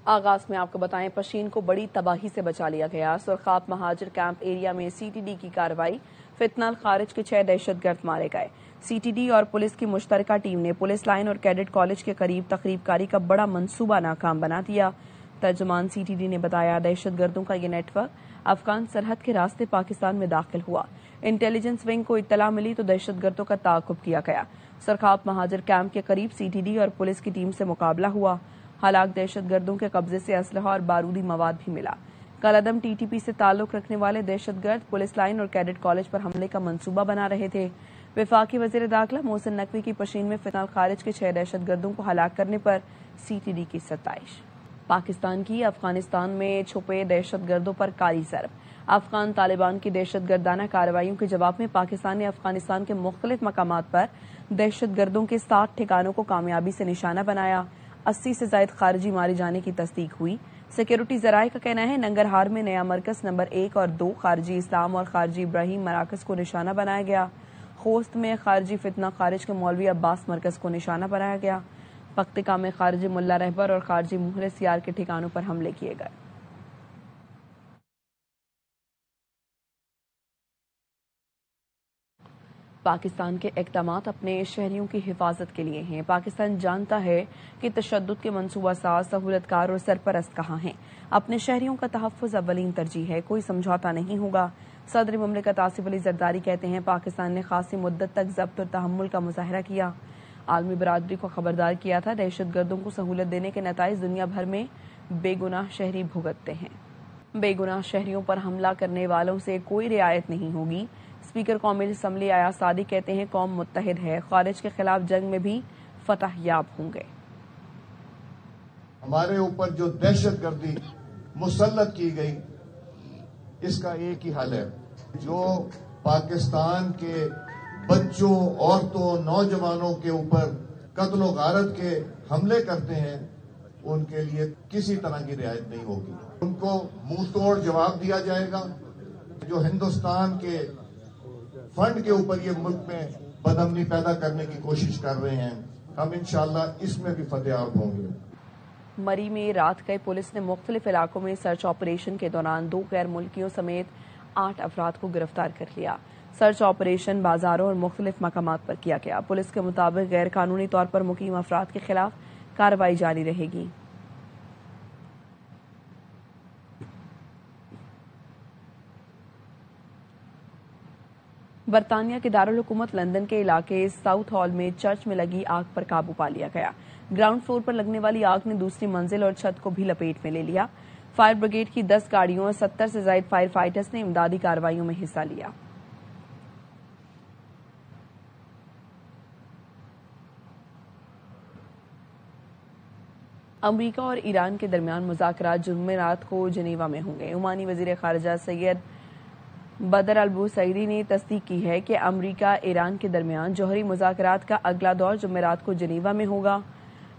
آغاز میں آپ کو بتائیں پشین کو بڑی تباہی سے بچا لیا گیا۔ سرخاب مہاجر کیمپ ایریا میں سی ٹی ڈی کی کارروائی، فتنہ الخارج کے 6 دہشت گرد مارے گئے۔ سی ٹی ڈی اور پولیس کی مشترکہ ٹیم نے پولیس لائن اور کیڈٹ کالج کے قریب تخریب کاری کا بڑا منصوبہ ناکام بنا دیا۔ ترجمان سی ٹی ڈی نے بتایا دہشت گردوں کا یہ نیٹ ورک افغان سرحد کے راستے پاکستان میں داخل ہوا۔ انٹیلیجنس ونگ کو اطلاع ملی تو دہشت گردوں کا تعاقب کیا گیا۔ سرخاب مہاجر کیمپ کے قریب سی ٹی ڈی اور پولیس کی ٹیم سے مقابلہ ہوا۔ ہلاک دہشت گردوں کے قبضے سے اسلحہ اور بارودی مواد بھی ملا۔ کالعدم ٹی ٹی پی سے تعلق رکھنے والے دہشت گرد پولیس لائن اور کیڈٹ کالج پر حملے کا منصوبہ بنا رہے تھے۔ وفاقی وزیر داخلہ محسن نقوی کی پشین میں فتنہ الخارج کے 6 دہشت گردوں کو ہلاک کرنے پر سی ٹی ڈی کی ستائش۔ پاکستان کی افغانستان میں چھپے دہشت گردوں پر کاری ضرب۔ افغان طالبان کی دہشت گردانہ کارروائیوں کے جواب میں پاکستان نے افغانستان کے مختلف مقامات پر دہشت گردوں کے 60 ٹھکانوں کو کامیابی سے نشانہ بنایا۔ 80 سے زائد خارجی مارے جانے کی تصدیق ہوئی۔ سیکیورٹی ذرائع کا کہنا ہے ننگرہار میں نیا مرکز نمبر 1 اور 2 خارجی اسلام اور خارجی ابراہیم مراکز کو نشانہ بنایا گیا۔ خوست میں خارجی فتنہ خارج کے مولوی عباس مرکز کو نشانہ بنایا گیا۔ پختکا میں خارجی ملا رہبر اور خارجی مخلص یار کے ٹھکانوں پر حملے کیے گئے۔ پاکستان کے اقدامات اپنے شہریوں کی حفاظت کے لیے ہیں۔ پاکستان جانتا ہے کہ تشدد کے منصوبہ ساز، سہولت کار اور سرپرست کہاں ہیں۔ اپنے شہریوں کا تحفظ اولین ترجیح ہے، کوئی سمجھوتہ نہیں ہوگا۔ صدر مملکت آصف علی زرداری کہتے ہیں پاکستان نے خاصی مدت تک ضبط اور تحمل کا مظاہرہ کیا، عالمی برادری کو خبردار کیا تھا۔ دہشت گردوں کو سہولت دینے کے نتائج دنیا بھر میں بے گناہ شہری بھگتتے ہیں۔ بے گناہ شہریوں پر حملہ کرنے والوں سے کوئی رعایت نہیں ہوگی۔ اسپیکر قومی اسمبلی ایاز صادق کہتے ہیں قوم متحد ہے، خارج کے خلاف جنگ میں بھی فتح یاب ہوں گے۔ ہمارے اوپر جو دہشت گردی مسلط کی گئی اس کا ایک ہی حل ہے، جو پاکستان کے بچوں، عورتوں، نوجوانوں کے اوپر قتل و غارت کے حملے کرتے ہیں ان کے لیے کسی طرح کی رعایت نہیں ہوگی۔ ان کو منہ توڑ جواب دیا جائے گا۔ جو ہندوستان کے فنڈ کے اوپر یہ ملک میں بدامنی پیدا کرنے کی کوشش کر رہے ہیں، ہم انشاءاللہ اس میں بھی فتح یاب ہوں گے۔ مری میں رات گئے پولیس نے مختلف علاقوں میں سرچ آپریشن کے دوران 2 غیر ملکیوں سمیت 8 افراد کو گرفتار کر لیا۔ سرچ آپریشن بازاروں اور مختلف مقامات پر کیا گیا۔ پولیس کے مطابق غیر قانونی طور پر مقیم افراد کے خلاف کارروائی جاری رہے گی۔ برطانیہ کے دارالحکومت لندن کے علاقے ساؤتھ ہال میں چرچ میں لگی آگ پر قابو پا لیا گیا۔ گراؤنڈ فلور پر لگنے والی آگ نے دوسری منزل اور چھت کو بھی لپیٹ میں لے لیا۔ فائر بریگیڈ کی 10 گاڑیوں اور 70 سے زائد فائر فائٹرز نے امدادی کارروائیوں میں حصہ لیا۔ امریکہ اور ایران کے درمیان مذاکرات جمعرات کو جنیوا میں ہوں گے۔ عمانی وزیر خارجہ سید بدر البوسعیدی نے تصدیق کی ہے کہ امریکہ ایران کے درمیان جوہری مذاکرات کا اگلا دور جمعرات کو جنیوا میں ہوگا۔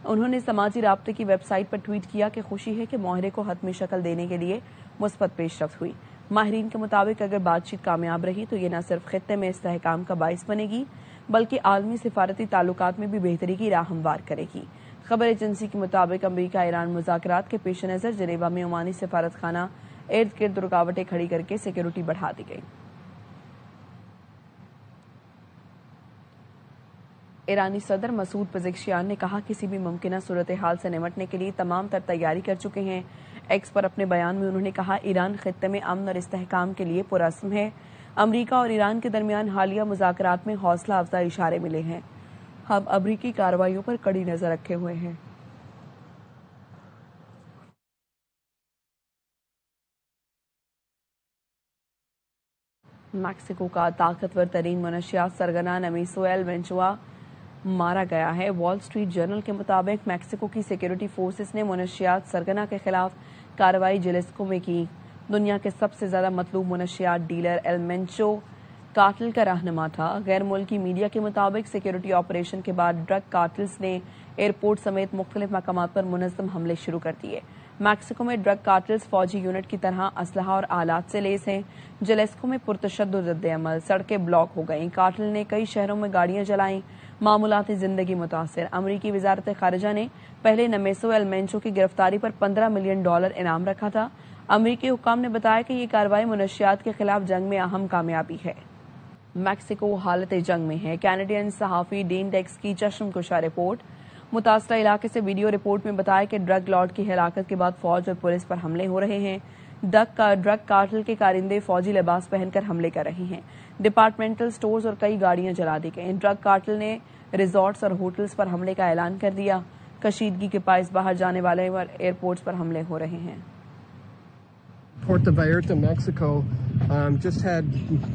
انہوں نے سماجی رابطے کی ویب سائٹ پر ٹویٹ کیا کہ خوشی ہے کہ معاہدے کو حتمی شکل دینے کے لیے مثبت پیش رفت ہوئی۔ ماہرین کے مطابق اگر بات چیت کامیاب رہی تو یہ نہ صرف خطے میں استحکام کا باعث بنے گی بلکہ عالمی سفارتی تعلقات میں بھی بہتری کی راہ ہموار کرے گی۔ خبر ایجنسی کے مطابق امریکہ ایران مذاکرات کے پیش نظر جنیوا میں عمانی سفارت خانہ ارد گرد رکاوٹیں کھڑی کر کے سیکیورٹی بڑھا دی گئی۔ ایرانی صدر مسعود پزشکیان نے کہا کسی بھی ممکنہ صورتحال سے نمٹنے کے لیے تمام تر تیاری کر چکے ہیں۔ ایکس پر اپنے بیان میں انہوں نے کہا ایران خطے میں امن اور استحکام کے لیے پرعزم ہے۔ امریکہ اور ایران کے درمیان حالیہ مذاکرات میں حوصلہ افزا اشارے ملے ہیں۔ ہم امریکی کارروائیوں پر کڑی نظر رکھے ہوئے ہیں۔ میکسیکو کا طاقتور ترین منشیات سرگنا نیمیسویل وینچوا مارا گیا ہے۔ وال اسٹریٹ جرنل کے مطابق میکسیکو کی سیکیورٹی فورسز نے منشیات سرگنا کے خلاف کارروائی جلیسکو میں کی۔ دنیا کے سب سے زیادہ مطلوب منشیات ڈیلر ایل مینچو کارٹل کا رہنما تھا۔ غیر ملکی میڈیا کے مطابق سیکیورٹی آپریشن کے بعد ڈرگ کارٹلز نے ایئرپورٹ سمیت مختلف مقامات پر منظم حملے شروع کر دیے۔ میکسیکو میں ڈرگ کارٹلز فوجی یونٹ کی طرح اسلحہ اور آلات سے لیس ہیں۔ جلیسکو میں پرتشدد رد عمل، سڑکیں بلاک ہو گئیں، کارٹل نے کئی شہروں میں گاڑیاں جلائیں، معمولاتی زندگی متاثر۔ امریکی وزارت خارجہ نے پہلے نمیسو المینچو کی گرفتاری پر $15 ملین انعام رکھا تھا۔ امریکی حکام نے بتایا کہ یہ کارروائی منشیات کے خلاف جنگ میں اہم کامیابی ہے۔ میکسیکو حالت جنگ میں ہے۔ کینیڈین صحافی ڈین ڈیکس کی چشم کشا رپورٹ۔ متاثرہ علاقے سے ویڈیو رپورٹ میں بتایا کہ ڈرگ لارڈ کی ہلاکت کے بعد فوج اور پولیس پر حملے ہو رہے ہیں۔ ڈرگ کارٹل کے کارندے فوجی لباس پہن کر حملے کر رہے ہیں۔ ڈپارٹمنٹل سٹورز اور کئی گاڑیاں جلا دی گئیں۔ ڈرگ کارٹل نے ریزورٹس اور ہوٹلز پر حملے کا اعلان کر دیا۔ کشیدگی کے باعث باہر جانے والے ایئرپورٹس پر حملے ہو رہے ہیں۔ Puerto Vallarta, Mexico, just had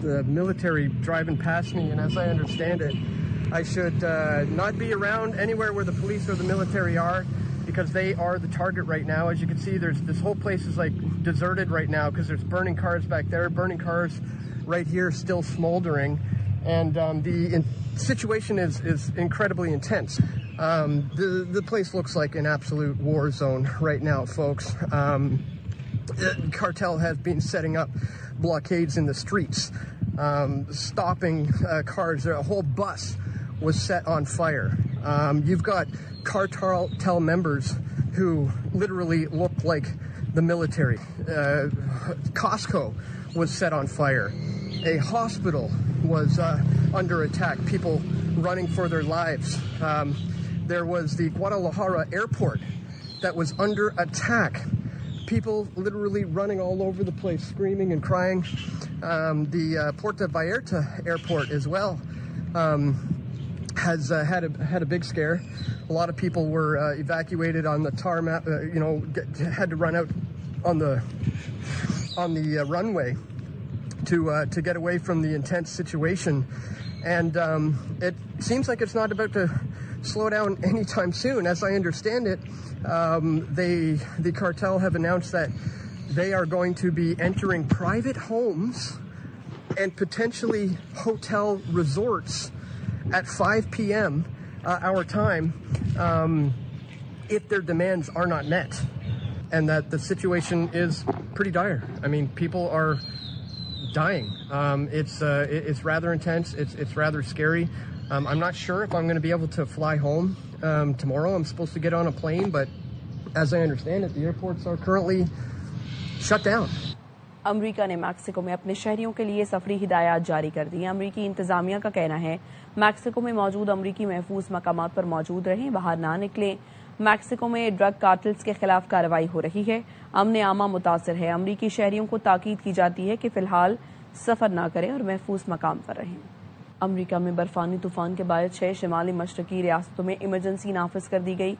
the military driving past me, and as I understand it, I should not be around anywhere where the police or the military are, because they are the target right now. As you can see, this whole place is like deserted right now because there's burning cars back there, burning cars right here still smoldering, and the situation is incredibly intense. The place looks like an absolute war zone right now, folks. The cartel has been setting up blockades in the streets, stopping cars. A whole bus was set on fire. You've got cartel members who literally look like the military. Costco was set on fire. A hospital was under attack, people running for their lives. There was the Guadalajara airport that was under attack. People literally running all over the place, screaming and crying. The Puerto Vallarta airport as well has had a big scare. A lot of people were evacuated on the tarmac. Had to run out on the runway to get away from the intense situation. And it seems like it's not about to slow down anytime soon. As I understand it, the cartel have announced that they are going to be entering private homes and potentially hotel resorts at 5 p.m. Our time if their demands are not met, and that the situation is pretty dire. I mean, people are dying. It's rather intense. It's rather scary. I'm not sure if I'm going to be able to fly home tomorrow. I'm supposed to get on a plane, but as I understand it, the airports are currently shut down. امریکہ نے Mexico میں اپنے شہریوں کے لیے سفری ہدایات جاری کر دی۔ امریکی انتظامیہ کا کہنا ہے میکسیکو میں موجود امریکی محفوظ مقامات پر موجود رہیں، باہر نہ نکلیں۔ میکسیکو میں ڈرگ کارٹلز کے خلاف کارروائی ہو رہی ہے، امن عامہ متاثر ہے۔ امریکی شہریوں کو تاکید کی جاتی ہے کہ فی الحال سفر نہ کریں اور محفوظ مقام پر رہیں۔ امریکہ میں برفانی طوفان کے باعث 6 شمالی مشرقی ریاستوں میں ایمرجنسی نافذ کر دی گئی۔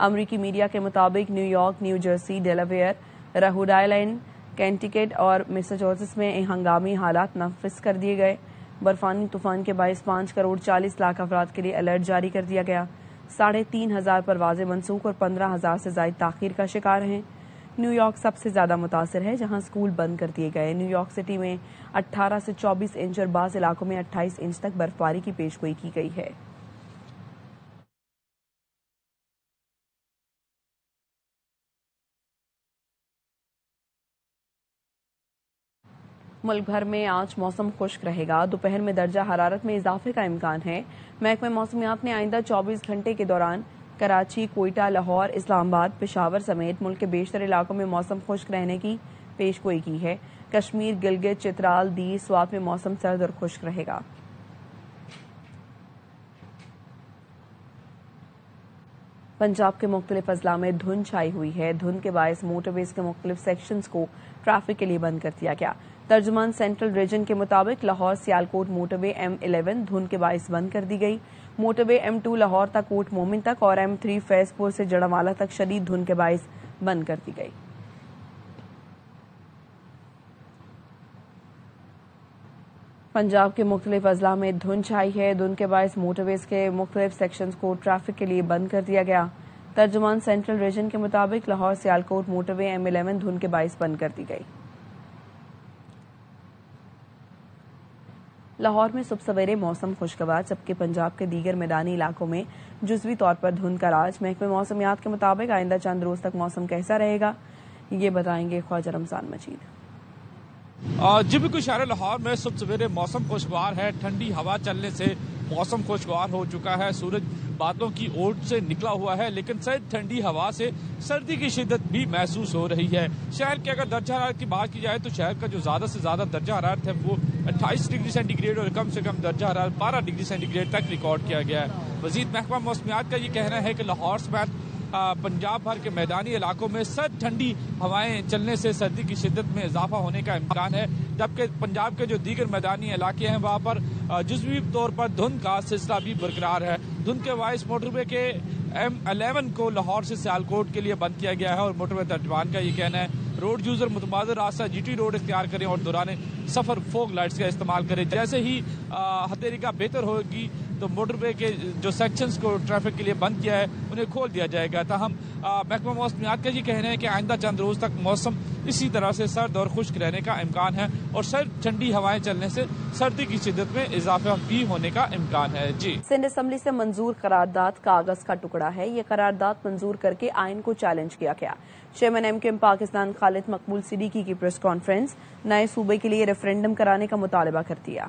امریکی میڈیا کے مطابق New York, New Jersey, Delaware, Rhode Island, Connecticut اور میساچوسٹس میں ہنگامی حالات نافذ کر دیے گئے۔ برفانی طوفان کے باعث 5 کروڑ 40 لاکھ افراد کے لیے الرٹ جاری کر دیا گیا۔ 3,500 پروازیں منسوخ اور 15,000 سے زائد تاخیر کا شکار ہیں۔ نیو یارک سب سے زیادہ متاثر ہے، جہاں اسکول بند کر دیے گئے۔ نیو یارک سٹی میں 18 سے 24 انچ اور بعض علاقوں میں 28 انچ تک برفباری کی پیشگوئی کی گئی ہے۔ ملک بھر میں آج موسم خشک رہے گا۔ دوپہر میں درجہ حرارت میں اضافے کا امکان ہے۔ محکمہ موسمیات نے آئندہ 24 گھنٹے کے دوران کراچی، کوئٹہ، لاہور، اسلام آباد، پشاور سمیت ملک کے بیشتر علاقوں میں موسم خشک رہنے کی پیشگوئی کی ہے۔ کشمیر، گلگت، چترال، دیو، سوات میں موسم سرد اور خشک رہے گا۔ پنجاب کے مختلف اضلاع میں دھند چھائی ہوئی ہے۔ دھند کے باعث موٹر ویز کے مختلف سیکشنز کو ٹریفک کے لیے بند کر دیا گیا۔ ترجمان سینٹرل ریجن کے مطابق لاہور سیالکوٹ موٹر وے M11 دھند کے باعث بند کر دی گئی۔ موٹر وے M2 لاہور تا کوٹ مومن تک اور M3 فیض پور سے جڑوالا تک شدید دھند کے باعث بند کر دی گئی۔ پنجاب کے مختلف اضلاع میں دھند چھائی ہے۔ دھند کے باعث موٹر ویز کے مختلف سیکشنز کو ٹریفک کے لیے بند کر دیا گیا۔ ترجمان سینٹرل ریجن کے مطابق لاہور سیالکوٹ موٹر وے M11 دھند کے باعث بند کر دی گئی۔ لاہور میں صبح سویرے موسم خوشگوار، جبکہ پنجاب کے دیگر میدانی علاقوں میں جزوی طور پر دھند کا راج۔ محکمہ موسمیات کے مطابق آئندہ چند روز تک موسم کیسا رہے گا، یہ بتائیں گے خواجہ رمضان مجید۔ جی بالکل، شہر لاہور میں صبح سویرے موسم خوشگوار ہے، ٹھنڈی ہوا چلنے سے موسم خوشگوار ہو چکا ہے، سورج بادلوں کی اوٹ سے نکلا ہوا ہے، لیکن سر ٹھنڈی ہوا سے سردی کی شدت بھی محسوس ہو رہی ہے۔ شہر کے اگر درجہ حرارت کی بات کی جائے تو شہر کا جو زیادہ سے زیادہ درجہ حرارت ہے وہ 28 ڈگری سینٹی گریڈ اور کم سے کم درجہ حرارت 12 ڈگری سینٹی گریڈ تک ریکارڈ کیا گیا ہے۔ مزید محکمہ موسمیات کا یہ کہنا ہے کہ لاہور سمیت پنجاب بھر کے میدانی علاقوں میں سرد ٹھنڈی ہوائیں چلنے سے سردی کی شدت میں اضافہ ہونے کا امکان ہے، جبکہ پنجاب کے جو دیگر میدانی علاقے ہیں وہاں پر جزوی طور پر دھند کا سلسلہ بھی برقرار ہے۔ دھند کے باعث موٹر وے کے M11 کو لاہور سے سیالکوٹ کے لیے بند کیا گیا ہے، اور موٹر وے ترجمان کا یہ کہنا ہے روڈ یوزر متبادل راستہ GT روڈ اختیار کریں اور دوران سفر فوگ لائٹس کا استعمال کریں۔ جیسے ہی ہتھیلی بہتر ہوگی تو موٹر وے کے جو سیکشنز کو ٹریفک کے لیے بند کیا ہے انہیں کھول دیا جائے گا۔ تاہم محکمہ موسمیات کا یہ کہنا ہے کہ آئندہ چند روز تک موسم اسی طرح سے سرد اور خشک رہنے کا امکان ہے، اور سرد ٹھنڈی ہوائیں چلنے سے سردی کی شدت میں اضافہ بھی ہونے کا امکان ہے۔ جی، سندھ اسمبلی سے منظور قرارداد کاغذ کا ٹکڑا ہے۔ یہ قرارداد منظور کر کے آئین کو چیلنج کیا گیا۔ چیئرمین MKM پاکستان خالد مقبول صدیقی کی پریس کانفرنس، نئے صوبے کے لیے ریفرنڈم کرانے کا مطالبہ کر دیا۔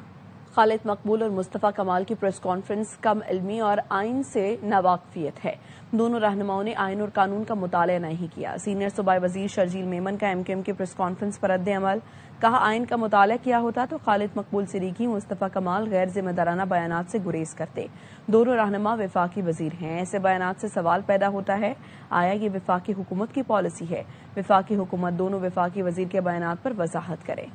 خالد مقبول اور مصطفیٰ کمال کی پریس کانفرنس کم علمی اور آئین سے ناواقفیت ہے۔ دونوں رہنماؤں نے آئین اور قانون کا مطالعہ نہیں کیا۔ سینئر صوبائی وزیر شرجیل میمن کا MKM کی پریس کانفرنس پر رد عمل، کہا آئین کا مطالعہ کیا ہوتا تو خالد مقبول صدیقی، مصطفیٰ کمال غیر ذمہ دارانہ بیانات سے گریز کرتے۔ دونوں رہنما وفاقی وزیر ہیں، ایسے بیانات سے سوال پیدا ہوتا ہے آیا یہ وفاقی حکومت کی پالیسی ہے؟ وفاقی حکومت دونوں وفاقی وزیر کے بیانات پر وضاحت کرے۔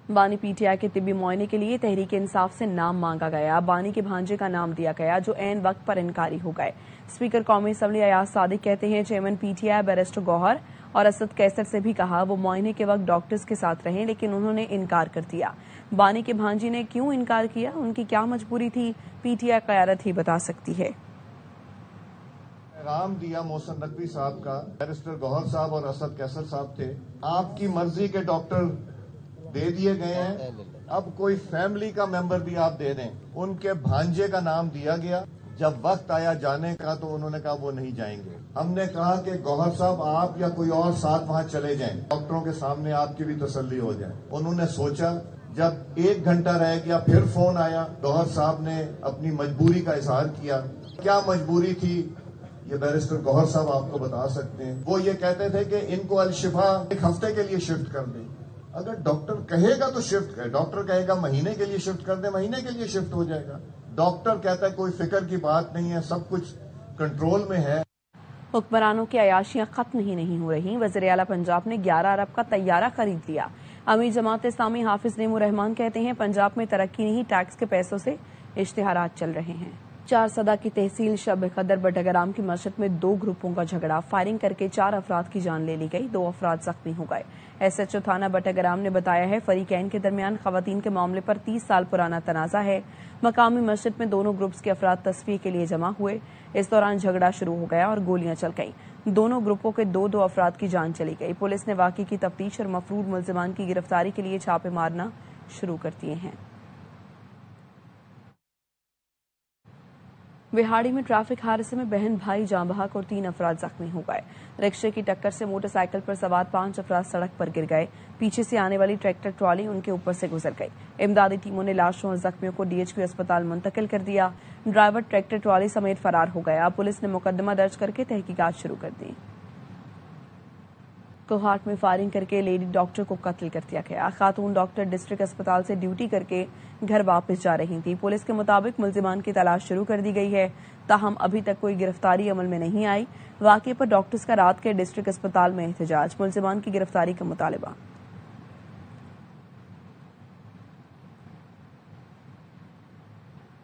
بانی PTI کے طبی معائنے کے لیے تحریک انصاف سے نام مانگا گیا۔ بانی کے بھانجے کا نام دیا گیا جو عین وقت پر انکاری ہو گئے۔ اسپیکر قومی اسمبلی ایاز صادق کہتے ہیں چیئرمین PTI بیرسٹر گوہر اور اسد کیسر سے بھی کہا وہ معائنے کے وقت ڈاکٹرز کے ساتھ رہیں، لیکن انہوں نے انکار کر دیا۔ بانی کے بھانجی نے کیوں انکار کیا، ان کی کیا مجبوری تھی، PTI قیادت ہی بتا سکتی ہے۔ پیغام دیا محسن نقوی صاحب کا، بیرسٹر گوہر صاحب اور اسد کیسر صاحب تھے، آپ کی مرضی کے ڈاکٹر دے دیے گئے ہیں، اب کوئی فیملی کا ممبر بھی آپ دے دیں۔ ان کے بھانجے کا نام دیا گیا، جب وقت آیا جانے کا تو انہوں نے کہا وہ نہیں جائیں گے۔ ہم نے کہا کہ گوہر صاحب آپ یا کوئی اور ساتھ وہاں چلے جائیں، ڈاکٹروں کے سامنے آپ کی بھی تسلی ہو جائے۔ انہوں نے سوچا، جب 1 گھنٹہ رہ گیا پھر فون آیا، گوہر صاحب نے اپنی مجبوری کا اظہار کیا۔ کیا مجبوری تھی یہ بیرسٹر گوہر صاحب آپ کو بتا سکتے ہیں۔ وہ یہ کہتے تھے کہ ان کو الشفا 1 ہفتے کے لیے شفٹ کر دیں۔ اگر ڈاکٹر کہے گا تو شفٹ کرے، ڈاکٹر کہے گا مہینے کے لیے شفٹ کر دیں، مہینے کے لیے شفٹ ہو جائے گا۔ ڈاکٹر کہتا ہے کوئی فکر کی بات نہیں ہے، سب کچھ کنٹرول میں ہے۔ حکمرانوں کی عیاشیاں ختم ہی نہیں ہو رہی۔ وزیر اعلیٰ پنجاب نے 11 ارب کا طیارہ خرید لیا۔ امیر جماعت اسلامی حافظ نعیم الرحمان کہتے ہیں پنجاب میں ترقی نہیں، ٹیکس کے پیسوں سے اشتہارات چل رہے ہیں۔ 4 صدا کی تحصیل شب قدر بٹگرام کی مسجد میں 2 گروپوں کا جھگڑا، فائرنگ کر کے 4 افراد کی جان لے لی گئی، 2 افراد زخمی ہو گئے۔ SHO تھانہ بٹگرام نے بتایا ہے فریقین کے درمیان خواتین کے معاملے پر 30 سال پرانا تنازع ہے۔ مقامی مسجد میں دونوں گروپس کے افراد تصفیے کے لیے جمع ہوئے، اس دوران جھگڑا شروع ہو گیا اور گولیاں چل گئیں۔ دونوں گروپوں کے 2 افراد کی جان چلی گئی۔ پولیس نے واقعے کی تفتیش اور مفرور ملزمان کی گرفتاری کے لیے چھاپے مارنا شروع کر دیے ہیں۔ وہاڑی میں ٹریفک حادثے میں بہن بھائی جاں بحق اور 3 افراد زخمی ہو گئے۔ رکشے کی ٹکر سے موٹر سائیکل پر سوار 5 افراد سڑک پر گر گئے، پیچھے سے آنے والی ٹریکٹر ٹرالی ان کے اوپر سے گزر گئی۔ امدادی ٹیموں نے لاشوں اور زخمیوں کو DHQ اسپتال منتقل کر دیا۔ ڈرائیور ٹریکٹر ٹرالی سمیت فرار ہو گیا۔ پولیس نے مقدمہ درج کر کے تحقیقات شروع کر دی۔ کوہاٹ میں فائرنگ کر کے لیڈی ڈاکٹر کو قتل کر دیا گیا۔ خاتون ڈاکٹر ڈسٹرکٹ اسپتال سے ڈیوٹی کر کے گھر واپس جا رہی تھی۔ پولیس کے مطابق ملزمان کی تلاش شروع کر دی گئی ہے، تاہم ابھی تک کوئی گرفتاری عمل میں نہیں آئی۔ واقعے پر ڈاکٹرز کا رات کے ڈسٹرکٹ اسپتال میں احتجاج، ملزمان کی گرفتاری کا مطالبہ۔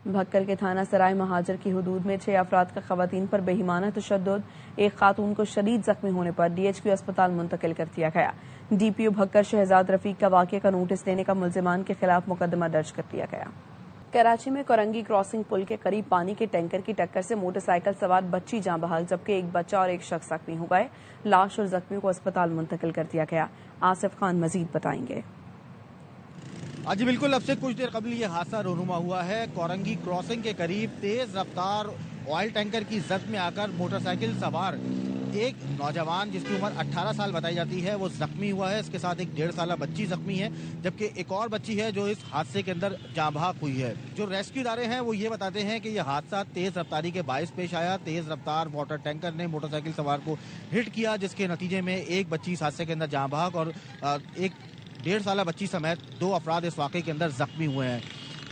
بھکر کے تھانہ سرائے مہاجر کی حدود میں 6 افراد کا خواتین پر بےایمانہ تشدد، ایک خاتون کو شدید زخمی ہونے پر DHQ اسپتال منتقل کر دیا گیا۔ DPO بھکر شہزاد رفیق کا واقعے کا نوٹس دینے کا ملزمان کے خلاف مقدمہ درج کر دیا گیا۔ کراچی میں کورنگی کراسنگ پل کے قریب پانی کے ٹینکر کی ٹکر سے موٹر سائیکل سوار بچی جاں بحق جبکہ ایک بچہ اور ایک شخص زخمی ہو گئے. لاش اور زخمیوں کو اسپتال منتقل کر دیا گیا. آصف خان مزید بتائیں گے. جی بالکل، اب سے کچھ دیر قبل یہ حادثہ رونما ہوا ہے. کورنگی کراسنگ کے قریب تیز رفتار آئل ٹینکر کی زد میں آ کر موٹر سائیکل سوار ایک نوجوان جس کی عمر 18 سال بتائی جاتی ہے وہ زخمی ہوا ہے. اس کے ساتھ ایک 1.5 سالہ بچی زخمی ہے جبکہ ایک اور بچی ہے جو اس حادثے کے اندر جاں بحق ہوئی ہے. جو ریسکیو ادارے ہیں وہ یہ بتاتے ہیں کہ یہ حادثہ تیز رفتاری کے باعث پیش آیا. تیز رفتار واٹر ٹینکر نے موٹر سائیکل سوار کو ہٹ کیا جس کے نتیجے میں ایک بچی اس حادثے کے اندر جاں بحق اور ایک 1.5 سالہ بچی سمیت 2 افراد اس واقعے کے اندر زخمی ہوئے ہیں.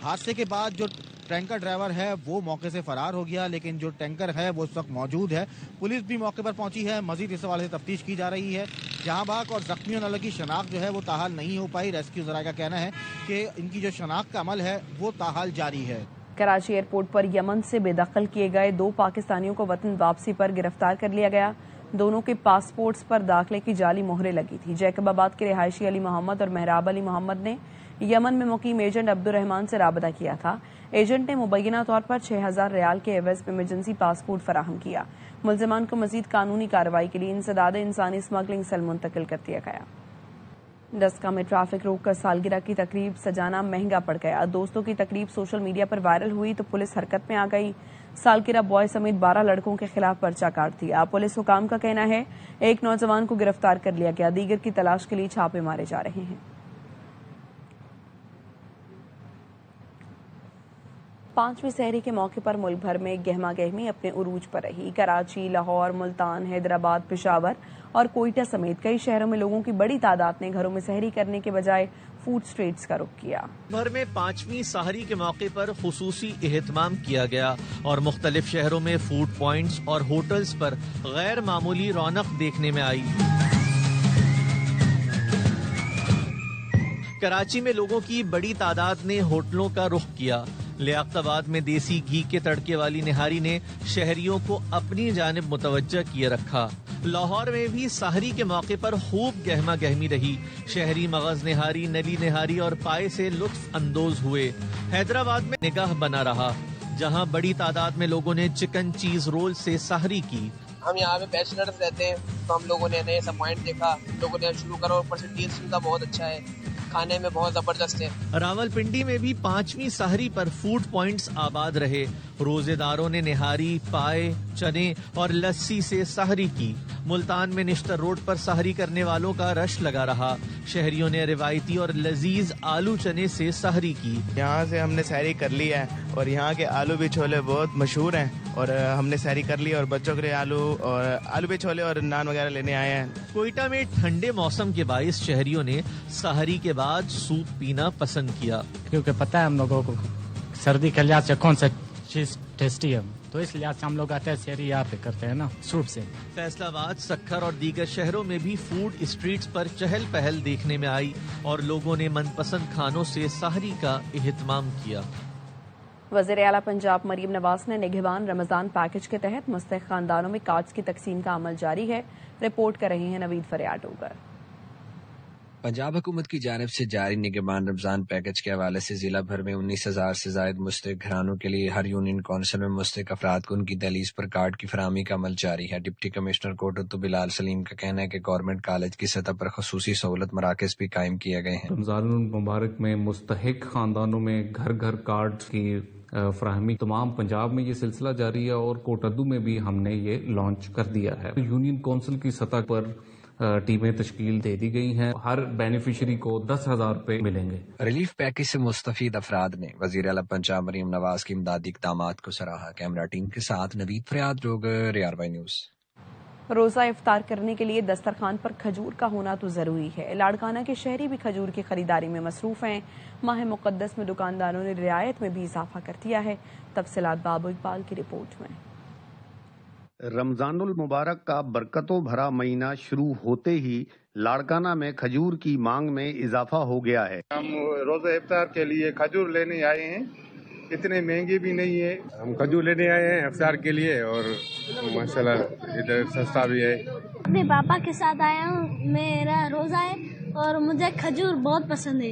حادثے کے بعد جو ٹینکر ڈرائیور ہے وہ موقع سے فرار ہو گیا لیکن جو ٹینکر ہے وہ اس وقت موجود ہے. پولیس بھی موقع پر پہنچی ہے. مزید اس حوالے سے تفتیش کی جا رہی ہے. جہاں بحق اور زخمیوں نالوں کی شناخت جو ہے وہ تاحال نہیں ہو پائی. ریسکیو ذرائع کا کہنا ہے کہ ان کی جو شناخت کا عمل ہے وہ تاحال جاری ہے. کراچی ایئرپورٹ پر یمن سے بے دخل کیے گئے 2 پاکستانیوں کو وطن واپسی پر گرفتار کر لیا گیا. دونوں کے پاسپورٹس پر داخلے کی جعلی مہریں لگی تھی. جیکب آباد کے رہائشی علی محمد اور مہراب علی محمد نے یمن میں مقیم ایجنٹ عبد الرحمان سے رابطہ کیا تھا. ایجنٹ نے مبینہ طور پر 6000 ریال کے عوض میں ایمرجنسی پاسپورٹ فراہم کیا. ملزمان کو مزید قانونی کارروائی کے لیے انسداد انسانی اسمگلنگ سیل منتقل کر دیا گیا. ڈسکا میں ٹریفک روک کر سالگرہ کی تقریب سجانا مہنگا پڑ گیا. دوستوں کی تقریب سوشل میڈیا پر وائرل ہوئی تو پولیس حرکت میں آ گئی. سالگرہ بوائے سمیت 12 لڑکوں کے خلاف پرچہ کاٹ دیا. پولیس حکام کا کہنا ہے ایک نوجوان کو گرفتار کر لیا گیا. دیگر کی تلاش کے لیے چھاپے مارے جا رہے ہیں. 5ویں سحری کے موقع پر ملک بھر میں گہما گہمی اپنے عروج پر رہی. کراچی، لاہور، ملتان، حیدرآباد، پشاور اور کوئٹہ سمیت کئی شہروں میں لوگوں کی بڑی تعداد نے گھروں میں سحری کرنے کے بجائے فوڈ اسٹریٹس کا رخ کیا. بھر میں 5ویں سحری کے موقع پر خصوصی اہتمام کیا گیا اور مختلف شہروں میں فوڈ پوائنٹس اور ہوٹلز پر غیر معمولی رونق دیکھنے میں آئی. کراچی میں لوگوں کی بڑی تعداد نے ہوٹلوں کا رخ کیا. لیاقت آباد میں دیسی گھی کے تڑکے والی نہاری نے شہریوں کو اپنی جانب متوجہ کیے رکھا. لاہور میں بھی سحری کے موقع پر خوب گہما گہمی رہی. شہری مغز نہاری، نلی نہاری اور پائے سے لطف اندوز ہوئے. حیدرآباد میں نگاہ بنا رہا جہاں بڑی تعداد میں لوگوں نے چکن چیز رول سے سحری کی. ہم یہاں پہ بیچلرز رہتے ہیں تو ہم لوگوں نے نئے سا پوائنٹ دیکھا، لوگوں نے شروع کرا. اوپر سے ٹیسٹ ان کا بہت اچھا ہے، کھانے میں بہت زبردست ہے. راولپنڈی میں بھی 5ویں سحری پر فوڈ پوائنٹس آباد رہے. روزے داروں نے نہاری، پائے، چنے اور لسی سے سحری کی. ملتان میں نشتر روڈ پر سحری کرنے والوں کا رش لگا رہا. شہریوں نے روایتی اور لذیذ آلو چنے سے سحری کی. یہاں سے ہم نے سحری کر لی ہے اور یہاں کے آلو بھی چھولے بہت مشہور ہیں اور ہم نے سحری کر لی اور بچوں کے لیے آلو بھی چھولے اور نان وغیرہ لینے آئے ہیں. کوئٹہ میں ٹھنڈے موسم کے باعث شہریوں نے سحری کے بعد سوپ پینا پسند کیا. کیونکہ پتہ ہے ہم لوگوں کو سردی کے لحاظ سے کون سا چیز ٹیسٹی ہے تو اس لحاظ سے ہم لوگ آتے ہیں سحری یہاں پہ کرتے ہیں نا سوپ سے. فیصل آباد، سکھر اور دیگر شہروں میں بھی فوڈ اسٹریٹس پر چہل پہل دیکھنے میں آئی اور لوگوں نے من پسند کھانوں سے سحری کا اہتمام کیا. وزیر اعلیٰ پنجاب مریم نواز نے نگہبان رمضان پیکج کے تحت مستحق خاندانوں میں کارڈز کی تقسیم کا عمل جاری ہے. رپورٹ کر رہے ہیں نوید فریاڈوگر. پنجاب حکومت کی جانب سے جاری نگہبان رمضان پیکج کے حوالے سے ضلع بھر میں 19,000 سے زائد مستحق گھرانوں کے لیے ہر یونین کونسل میں مستحق افراد کو ان کی دہلیز پر کارڈ کی فراہمی کا عمل جاری ہے. ڈپٹی کمشنر کوٹہ بلال سلیم کا کہنا ہے کہ گورنمنٹ کالج کی سطح پر خصوصی سہولت مراکز بھی قائم کیے گئے ہیں. رمضان المبارک میں مستحق خاندانوں میں گھر گھر کارڈ کی فراہمی تمام پنجاب میں یہ سلسلہ جاری ہے اور کوٹدو میں بھی ہم نے یہ لانچ کر دیا ہے. یونین کونسل کی سطح پر ٹیمیں تشکیل دے دی گئی ہیں. ہر بینیفیشری کو 10,000 روپے ملیں گے. ریلیف پیکج سے مستفید افراد نے وزیر اعلیٰ پنجاب مریم نواز کی امدادی اقدامات کو سراہا. کیمرہ ٹیم کے ساتھ نوید فریاد ڈوگر، ARY نیوز. روزہ افطار کرنے کے لیے دسترخوان پر کھجور کا ہونا تو ضروری ہے. لاڑکانہ کے شہری بھی کھجور کی خریداری میں مصروف ہیں. ماہ مقدس میں دکانداروں نے رعایت میں بھی اضافہ کر دیا ہے. تفصیلات بابو اقبال کی رپورٹ میں. رمضان المبارک کا برکتوں بھرا مہینہ شروع ہوتے ہی لاڑکانہ میں کھجور کی مانگ میں اضافہ ہو گیا ہے. ہم روزہ افطار کے لیے کھجور لینے آئے ہیں. اتنے مہنگی بھی نہیں ہے. ہم کھجور لینے آئے ہیں افطار کے لیے اور ماشاءاللہ ادھر سستا بھی ہے. اپنے پاپا کے ساتھ آیا ہوں. میرا روزہ ہے اور مجھے کھجور بہت پسند ہے.